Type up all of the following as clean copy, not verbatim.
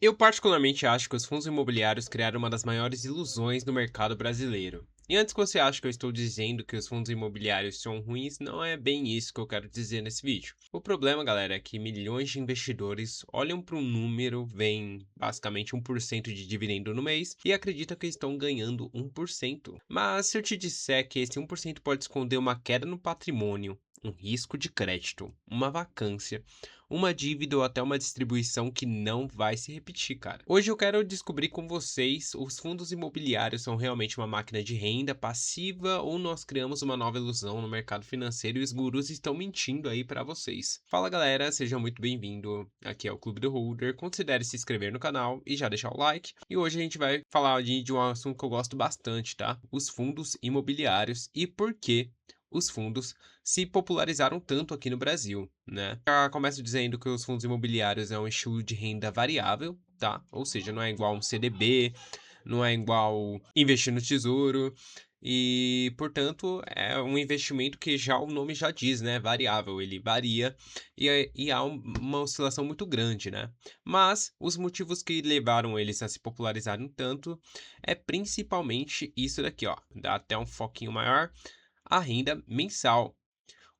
Eu particularmente acho que os fundos imobiliários criaram uma das maiores ilusões no mercado brasileiro. E antes que você ache que eu estou dizendo que os fundos imobiliários são ruins, não é bem isso que eu quero dizer nesse vídeo. O problema, galera, é que milhões de investidores olham para um número, veem basicamente 1% de dividendo no mês e acreditam que estão ganhando 1%. Mas se eu te disser que esse 1% pode esconder uma queda no patrimônio, um risco de crédito, uma vacância, uma dívida ou até uma distribuição que não vai se repetir, cara. Hoje eu quero descobrir com vocês, os fundos imobiliários são realmente uma máquina de renda passiva ou nós criamos uma nova ilusão no mercado financeiro e os gurus estão mentindo aí pra vocês. Fala galera, seja muito bem-vindo. Aqui é o Clube do Holder. Considere se inscrever no canal e já deixar o like. E hoje a gente vai falar de um assunto que eu gosto bastante, tá? Os fundos imobiliários e por que os fundos se popularizaram tanto aqui no Brasil, né? Já começo dizendo que os fundos imobiliários é um estilo de renda variável, tá? Ou seja, não é igual um CDB, não é igual investir no tesouro e, portanto, é um investimento que já o nome já diz, né? Variável, ele varia e há uma oscilação muito grande, né? Mas os motivos que levaram eles a se popularizarem tanto é principalmente isso daqui, ó. Dá até um foquinho maior, a renda mensal.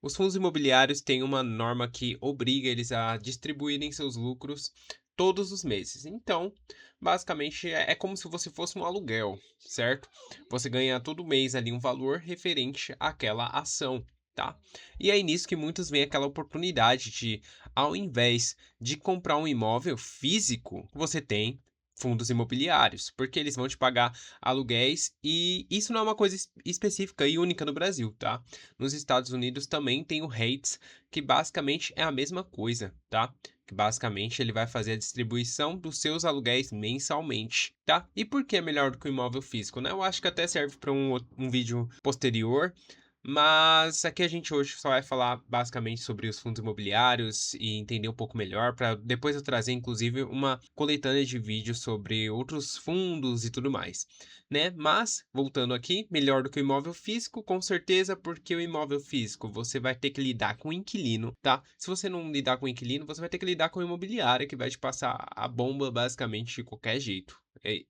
Os fundos imobiliários têm uma norma que obriga eles a distribuírem seus lucros todos os meses. Então, basicamente, é como se você fosse um aluguel, certo? Você ganha todo mês ali um valor referente àquela ação, tá? E é aí nisso que muitos veem aquela oportunidade de, ao invés de comprar um imóvel físico, você tem fundos imobiliários, porque eles vão te pagar aluguéis e isso não é uma coisa específica e única no Brasil, tá? Nos Estados Unidos também tem o REITs, que basicamente é a mesma coisa, tá? Que basicamente ele vai fazer a distribuição dos seus aluguéis mensalmente, tá? E por que é melhor do que o imóvel físico, né? Eu acho que até serve para um vídeo posterior, mas aqui a gente hoje só vai falar basicamente sobre os fundos imobiliários e entender um pouco melhor, para depois eu trazer inclusive uma coletânea de vídeos sobre outros fundos e tudo mais, né? Mas, voltando aqui, melhor do que o imóvel físico, com certeza, porque o imóvel físico você vai ter que lidar com o inquilino, tá? Se você não lidar com o inquilino, você vai ter que lidar com a imobiliária, que vai te passar a bomba basicamente de qualquer jeito.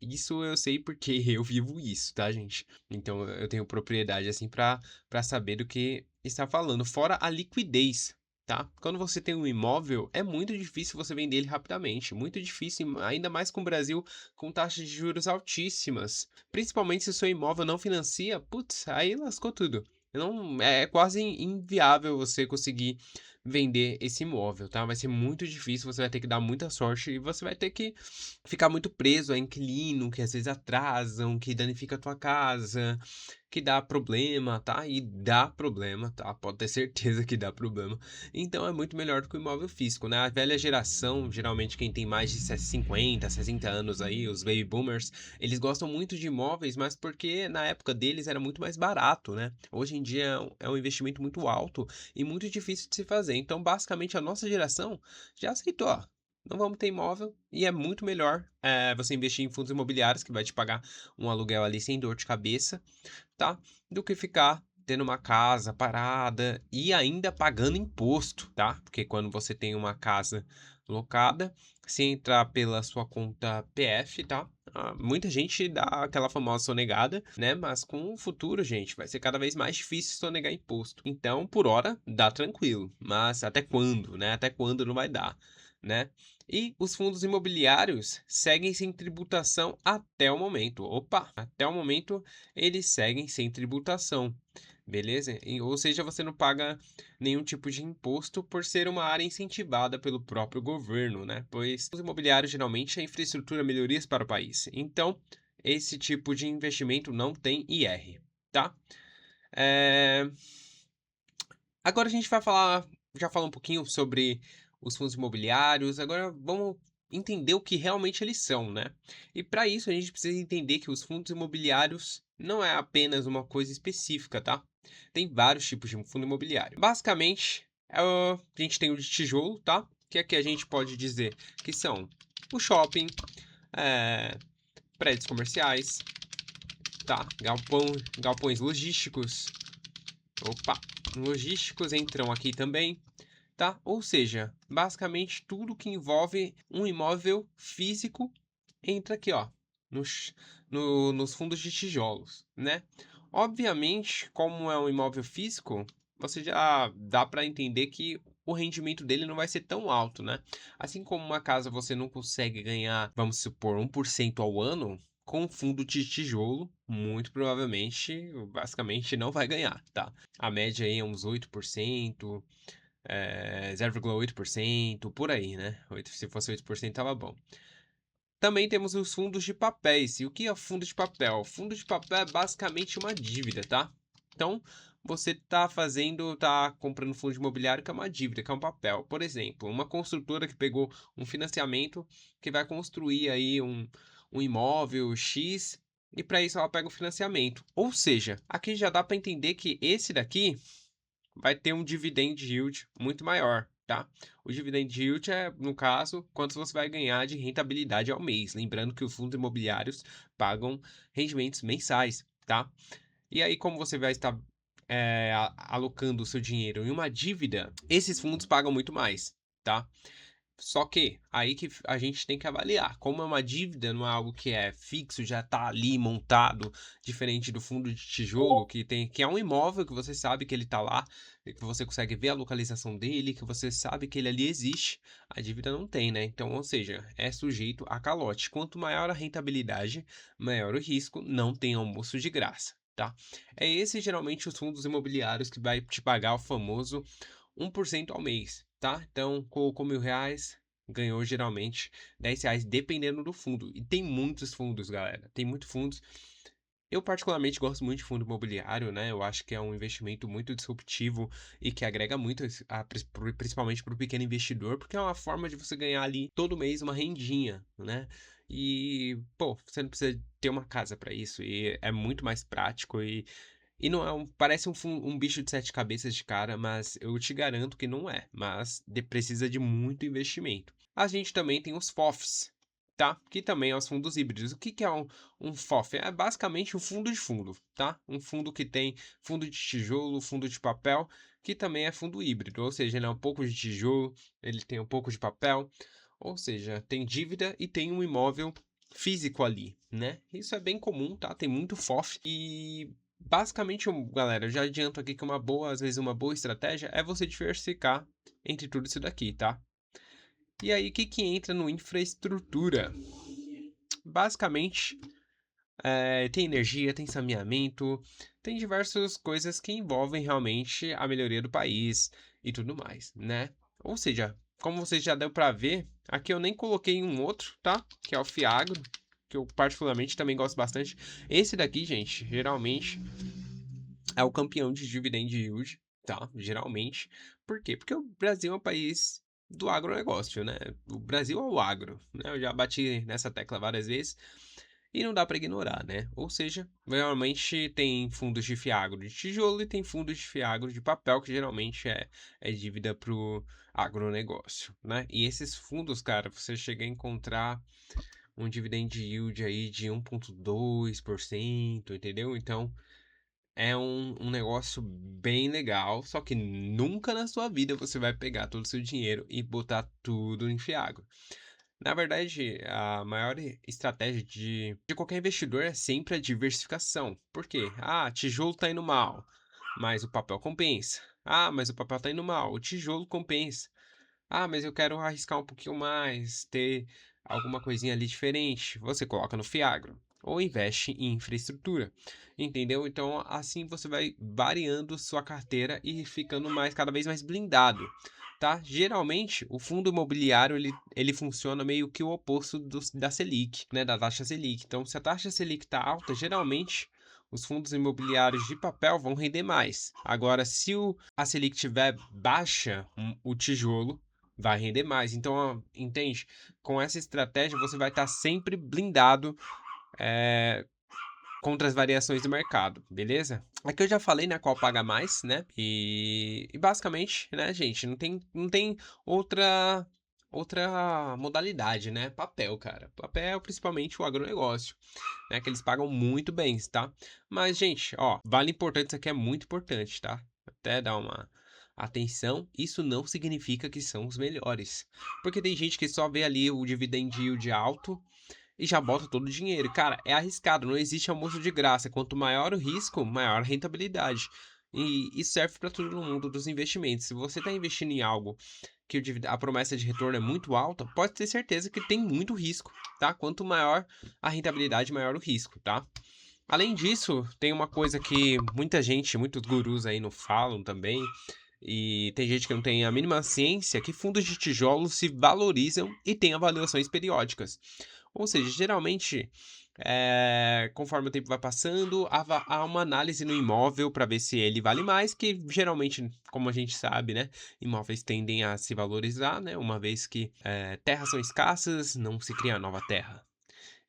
Isso eu sei porque eu vivo isso, tá, gente? Então eu tenho propriedade assim para saber do que está falando. Fora a liquidez, tá? Quando você tem um imóvel, é muito difícil você vender ele rapidamente. Muito difícil, ainda mais com o Brasil com taxas de juros altíssimas. Principalmente se o seu imóvel não financia, putz, aí lascou tudo. Não, é quase inviável você conseguir vender esse imóvel, tá? Vai ser muito difícil, você vai ter que dar muita sorte e você vai ter que ficar muito preso a inquilino que às vezes atrasam, que danifica a tua casa, que dá problema, tá? E dá problema, tá? Pode ter certeza que dá problema. Então é muito melhor do que o imóvel físico, né? A velha geração, geralmente quem tem mais de 50, 60 anos aí, os baby boomers, eles gostam muito de imóveis, mas porque na época deles era muito mais barato, né? Hoje em dia é um investimento muito alto e muito difícil de se fazer. Então, basicamente, a nossa geração já aceitou, ó. Não vamos ter imóvel e é muito melhor você investir em fundos imobiliários que vai te pagar um aluguel ali sem dor de cabeça, tá? Do que ficar tendo uma casa parada e ainda pagando imposto, tá? Porque quando você tem uma casa locada, se entrar pela sua conta PF, tá? Muita gente dá aquela famosa sonegada, né? Mas com o futuro, gente, vai ser cada vez mais difícil sonegar imposto. Então, por hora, dá tranquilo. Mas até quando, né? Até quando não vai dar, né? E os fundos imobiliários seguem sem tributação até o momento. Opa, até o momento eles seguem sem tributação, beleza? Ou seja, você não paga nenhum tipo de imposto por ser uma área incentivada pelo próprio governo, né? Pois os imobiliários geralmente é infraestrutura melhorias para o país. Então, esse tipo de investimento não tem IR, tá? É, Agora a gente vai falar, já falou um pouquinho sobre os fundos imobiliários, agora vamos entender o que realmente eles são, né? E para isso a gente precisa entender que os fundos imobiliários não é apenas uma coisa específica, tá? Tem vários tipos de fundo imobiliário. Basicamente, a gente tem o de tijolo, tá? Que aqui a gente pode dizer que são o shopping, é, prédios comerciais, tá? Galpões logísticos. Opa, logísticos entram aqui também. tá? Ou seja, basicamente tudo que envolve um imóvel físico entra aqui, ó, nos, nos fundos de tijolos, né? Obviamente, como é um imóvel físico, você já dá para entender que o rendimento dele não vai ser tão alto, né? Assim como uma casa você não consegue ganhar, vamos supor, 1% ao ano, com um fundo de tijolo, muito provavelmente, basicamente, não vai ganhar, tá? A média aí é uns 8%, 0,8%, por aí, né? Se fosse 8% tava bom. Também temos os fundos de papéis. E o que é fundo de papel? Fundo de papel é basicamente uma dívida, tá? Então, você tá comprando fundo imobiliário que é uma dívida, que é um papel. Por exemplo, uma construtora que pegou um financiamento que vai construir aí um imóvel X e para isso ela pega o financiamento. Ou seja, aqui já dá para entender que esse daqui vai ter um dividend yield muito maior, tá? O dividend yield é, no caso, quanto você vai ganhar de rentabilidade ao mês. Lembrando que os fundos imobiliários pagam rendimentos mensais, tá? E aí, como você vai estar alocando o seu dinheiro em uma dívida, esses fundos pagam muito mais, tá? Só que aí que a gente tem que avaliar. Como é uma dívida, não é algo que é fixo, já está ali montado, diferente do fundo de tijolo, que é um imóvel que você sabe que ele está lá, que você consegue ver a localização dele, que você sabe que ele ali existe. A dívida não tem, né? Então, ou seja, é sujeito a calote. Quanto maior a rentabilidade, maior o risco, não tem almoço de graça, tá? É esse geralmente os fundos imobiliários que vai te pagar o famoso 1% ao mês, tá? Então, colocou R$ 1.000, ganhou geralmente R$ 10, dependendo do fundo. E tem muitos fundos, galera. Tem muitos fundos. Eu particularmente gosto muito de fundo imobiliário, né? Eu acho que é um investimento muito disruptivo e que agrega muito, principalmente para o pequeno investidor, porque é uma forma de você ganhar ali todo mês uma rendinha, né? E, pô, você não precisa ter uma casa para isso, e é muito mais prático e não é parece um bicho de sete cabeças de cara, mas eu te garanto que não é. Mas precisa de muito investimento. A gente também tem os FOFs, tá? Que também é os fundos híbridos. O que que é um FOF? É basicamente um fundo de fundo, tá? Um fundo que tem fundo de tijolo, fundo de papel, que também é fundo híbrido. Ou seja, ele é um pouco de tijolo, ele tem um pouco de papel. Ou seja, tem dívida e tem um imóvel físico ali, né? Isso é bem comum, tá? Tem muito FOF e basicamente, galera, eu já adianto aqui que uma boa, às vezes uma boa estratégia é você diversificar entre tudo isso daqui, tá? E aí, o que que entra no infraestrutura? Basicamente, tem energia, tem saneamento, tem diversas coisas que envolvem realmente a melhoria do país e tudo mais, né? Ou seja, como você já deu para ver, aqui eu nem coloquei um outro, tá? Que é o Fiagro, que eu particularmente também gosto bastante. Esse daqui, gente, geralmente é o campeão de dividend yield, tá? Geralmente. Por quê? Porque o Brasil é um país do agronegócio, né? O Brasil é o agro, né? Eu já bati nessa tecla várias vezes e não dá para ignorar, né? Ou seja, geralmente tem fundos de fiagro de tijolo e tem fundos de fiagro de papel, que geralmente é dívida pro agronegócio, né? E esses fundos, cara, você chega a encontrar um dividend yield aí de 1,2%, entendeu? Então, é um negócio bem legal, só que nunca na sua vida você vai pegar todo o seu dinheiro e botar tudo em Fiagro. Na verdade, a maior estratégia de qualquer investidor é sempre a diversificação. Por quê? Ah, tijolo tá indo mal, mas o papel compensa. Ah, mas o papel tá indo mal, o tijolo compensa. Ah, mas eu quero arriscar um pouquinho mais, ter alguma coisinha ali diferente. Você coloca no Fiagro ou investe em infraestrutura, entendeu? Então, assim você vai variando sua carteira e ficando cada vez mais blindado, tá? Geralmente, o fundo imobiliário ele funciona meio que o oposto da Selic, né? Da taxa Selic. Então, se a taxa Selic tá alta, geralmente os fundos imobiliários de papel vão render mais. Agora, se a Selic tiver baixa, o tijolo vai render mais. Então, ó, entende? Com essa estratégia, você vai estar sempre blindado contra as variações do mercado, beleza? Aqui eu já falei, né, qual paga mais, né? E basicamente, né, gente, não tem outra modalidade, né? Papel, cara. Papel, principalmente o agronegócio, né? Que eles pagam muito bem, tá? Mas, gente, ó, vale importante, isso aqui é muito importante, tá? Até dar uma Atenção, isso não significa que são os melhores. Porque tem gente que só vê ali o dividend yield alto e já bota todo o dinheiro. Cara, é arriscado, não existe almoço de graça. Quanto maior o risco, maior a rentabilidade. E isso serve para todo mundo dos investimentos. Se você está investindo em algo que a promessa de retorno é muito alta, pode ter certeza que tem muito risco, tá? Quanto maior a rentabilidade, maior o risco, tá? Além disso, tem uma coisa que muita gente, muitos gurus aí não falam também, e tem gente que não tem a mínima ciência, que fundos de tijolo se valorizam e têm avaliações periódicas. Ou seja, geralmente, conforme o tempo vai passando, há uma análise no imóvel para ver se ele vale mais, que geralmente, como a gente sabe, né, imóveis tendem a se valorizar, né, uma vez que terras são escassas, não se cria nova terra.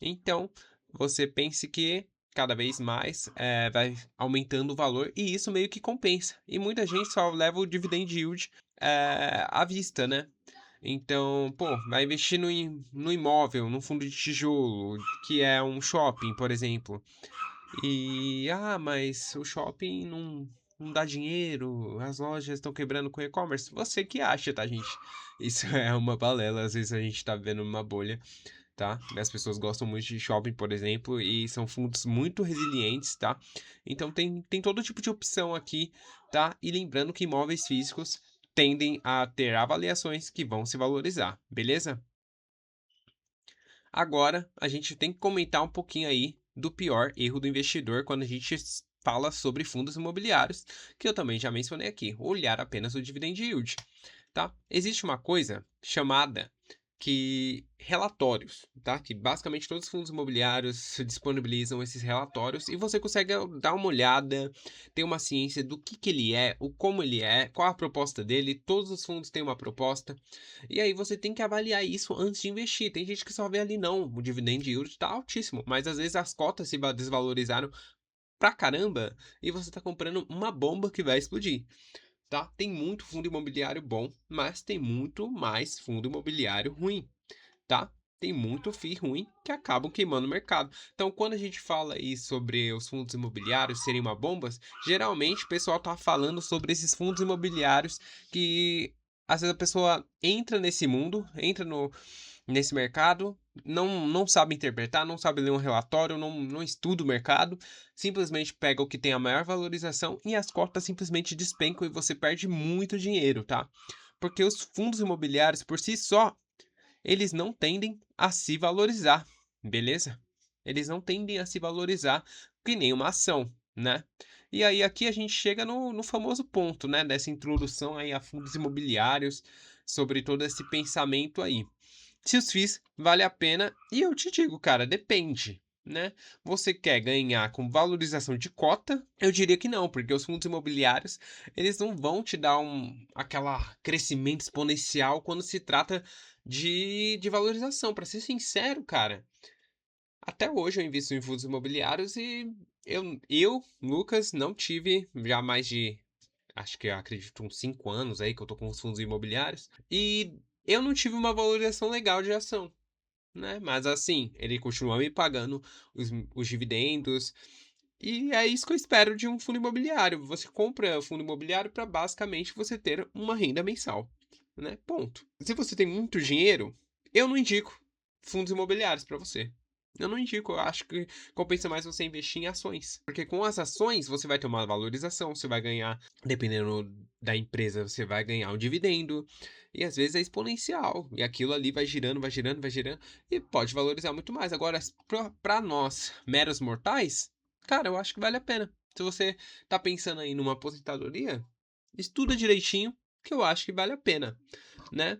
Então, você pense que cada vez mais vai aumentando o valor e isso meio que compensa. E muita gente só leva o dividend yield à vista, né? Então, pô, vai investir no imóvel, num fundo de tijolo, que é um shopping, por exemplo. Mas o shopping não dá dinheiro, as lojas estão quebrando com e-commerce. Você que acha, tá, gente? Isso é uma balela, às vezes a gente tá vivendo numa bolha, tá? As pessoas gostam muito de shopping, por exemplo, e são fundos muito resilientes, tá? Então tem todo tipo de opção aqui, tá? E lembrando que imóveis físicos tendem a ter avaliações que vão se valorizar, beleza? Agora, a gente tem que comentar um pouquinho aí do pior erro do investidor quando a gente fala sobre fundos imobiliários, que eu também já mencionei aqui, olhar apenas o dividend yield, tá? Existe uma coisa chamada que relatórios, tá? Que basicamente todos os fundos imobiliários disponibilizam esses relatórios e você consegue dar uma olhada, ter uma ciência do que ele é, o como ele é, qual a proposta dele. Todos os fundos têm uma proposta. E aí você tem que avaliar isso antes de investir. Tem gente que só vê ali, não, o dividend yield tá altíssimo, mas às vezes as cotas se desvalorizaram pra caramba e você tá comprando uma bomba que vai explodir, tá? Tem muito fundo imobiliário bom, mas tem muito mais fundo imobiliário ruim, tá? Tem muito FII ruim que acabam queimando o mercado. Então, quando a gente fala aí sobre os fundos imobiliários serem uma bomba, geralmente o pessoal tá falando sobre esses fundos imobiliários que às vezes a pessoa entra nesse mundo, entra nesse mercado, não sabe interpretar, não sabe ler um relatório, não estuda o mercado, simplesmente pega o que tem a maior valorização e as cotas simplesmente despencam e você perde muito dinheiro, tá? Porque os fundos imobiliários por si só, eles não tendem a se valorizar, beleza? Eles não tendem a se valorizar que nem uma ação, né? E aí aqui a gente chega no famoso ponto, né, dessa introdução aí a fundos imobiliários, sobre todo esse pensamento aí. Se os FIIs vale a pena, e eu te digo, cara, depende, né? Você quer ganhar com valorização de cota? Eu diria que não, porque os fundos imobiliários, eles não vão te dar aquela crescimento exponencial quando se trata de valorização. Para ser sincero, cara, até hoje eu invisto em fundos imobiliários e Lucas, não tive já mais de, acho que eu acredito, uns 5 anos aí que eu tô com os fundos imobiliários. E eu não tive uma valorização legal de ação, né? Mas assim, ele continua me pagando os dividendos. E é isso que eu espero de um fundo imobiliário. Você compra fundo imobiliário para basicamente você ter uma renda mensal, né? Ponto. Se você tem muito dinheiro, eu não indico fundos imobiliários para você. Eu não indico, eu acho que compensa mais você investir em ações. Porque com as ações você vai ter uma valorização, você vai ganhar, dependendo da empresa, você vai ganhar um dividendo. E às vezes é exponencial. E aquilo ali vai girando, vai girando, vai girando. E pode valorizar muito mais. Agora, para nós, meros mortais, cara, eu acho que vale a pena. Se você tá pensando aí numa aposentadoria, estuda direitinho, que eu acho que vale a pena, né?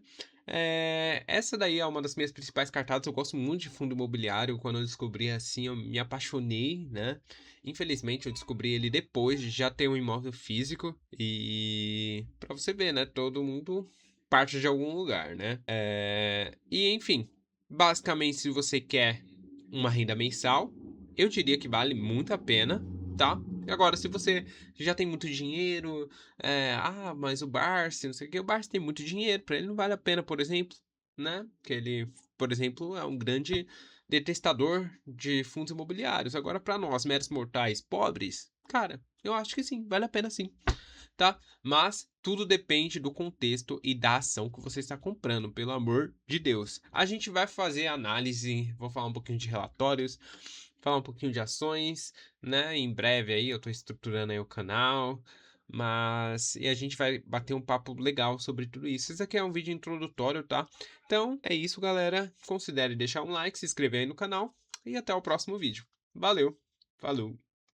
Essa daí é uma das minhas principais cartadas. Eu gosto muito de fundo imobiliário. Quando eu descobri assim, eu me apaixonei, né? Infelizmente, eu descobri ele depois de já ter um imóvel físico. E pra você ver, né? Todo mundo parte de algum lugar, né? E enfim, basicamente, se você quer uma renda mensal, eu diria que vale muito a pena, tá? Agora, se você já tem muito dinheiro, mas o Barsi, não sei o que, o Barsi tem muito dinheiro, para ele não vale a pena, por exemplo, né? Que ele, por exemplo, é um grande detestador de fundos imobiliários. Agora, para nós, meros mortais pobres, cara, eu acho que sim, vale a pena sim. tá? Mas tudo depende do contexto e da ação que você está comprando, pelo amor de Deus. A gente vai fazer análise, vou falar um pouquinho de relatórios, falar um pouquinho de ações, né? Em breve aí, eu tô estruturando aí o canal, mas e a gente vai bater um papo legal sobre tudo isso. Esse aqui é um vídeo introdutório, tá? Então é isso, galera. Considere deixar um like, se inscrever aí no canal e até o próximo vídeo. Valeu, falou!